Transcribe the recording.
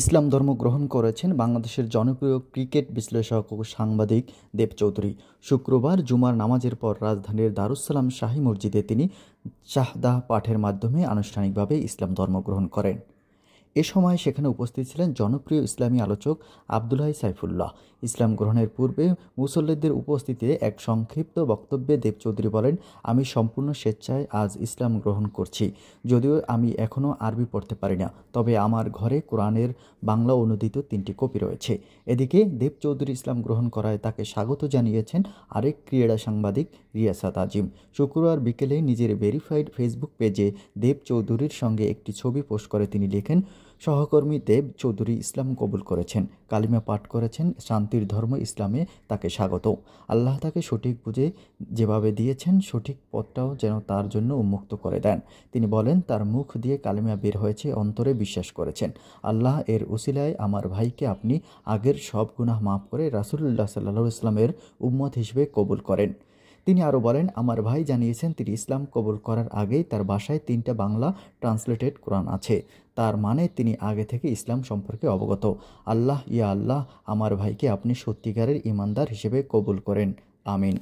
ইসলাম ধর্ম গ্রহণ করেছেন বাংলাদেশের জনপ্রিয় ক্রিকেট বিশ্লেষক ও সাংবাদিক দেব চৌধুরী। শুক্রবার জুমার নামাজের পর রাজধানীর দারুস সালাম শাহী মসজিদে তিনি শাহাদাহ পাঠের মাধ্যমে আনুষ্ঠানিকভাবে ইসলাম ধর্ম গ্রহণ করেন। এ সময় সেখানে উপস্থিত ছিলেন জনপ্রিয় ইসলামী আলোচক আব্দুল সাইফুল্লাহ। ইসলাম গ্রহণের পূর্বে মুসল্লিদের উপস্থিতিতে এক সংক্ষিপ্ত বক্তব্যে দেব চৌধুরী বলেন, আমি সম্পূর্ণ স্বেচ্ছায় আজ ইসলাম গ্রহণ করছি। যদিও আমি এখনও আরবি পড়তে পারি না, তবে আমার ঘরে কোরআনের বাংলা অনুদিত 3টি কপি রয়েছে। এদিকে দেব চৌধুরী ইসলাম গ্রহণ করায় তাকে স্বাগত জানিয়েছেন আরেক ক্রীড়া সাংবাদিক রিয়াসাত আজিম। শুক্রবার বিকেলে নিজের ভেরিফাইড ফেসবুক পেজে দেব চৌধুরীর সঙ্গে একটি ছবি পোস্ট করে তিনি লেখেন, সহকর্মী দেব চৌধুরী ইসলাম কবুল করেছেন, কালিমা পাঠ করেছেন, শান্তির ধর্ম ইসলামে তাকে স্বাগত। আল্লাহ তাকে সঠিক বুঝে যেভাবে দিয়েছেন সঠিক পথটাও যেন তার জন্য উন্মুক্ত করে দেন। তিনি বলেন, তার মুখ দিয়ে কালিমা বের হয়েছে, অন্তরে বিশ্বাস করেছেন। আল্লাহ এর উসিলায় আমার ভাইকে আপনি আগের সব গুনাহ মাফ করে রাসূলুল্লাহ সাল্লাল্লাহু আলাইহি ওয়াসাল্লামের উম্মত হিসেবে কবুল করেন। তিনি আরও বলেন, আমার ভাই জানিয়েছেন তিনি ইসলাম কবুল করার আগেই তার বাসায় 3টা বাংলা ট্রান্সলেটেড কোরআন আছে। তার মানে তিনি আগে থেকে ইসলাম সম্পর্কে অবগত। আল্লাহ, ইয়া আল্লাহ, আমার ভাইকে আপনি সত্যিকারের ঈমানদার হিসেবে কবুল করেন। আমিন।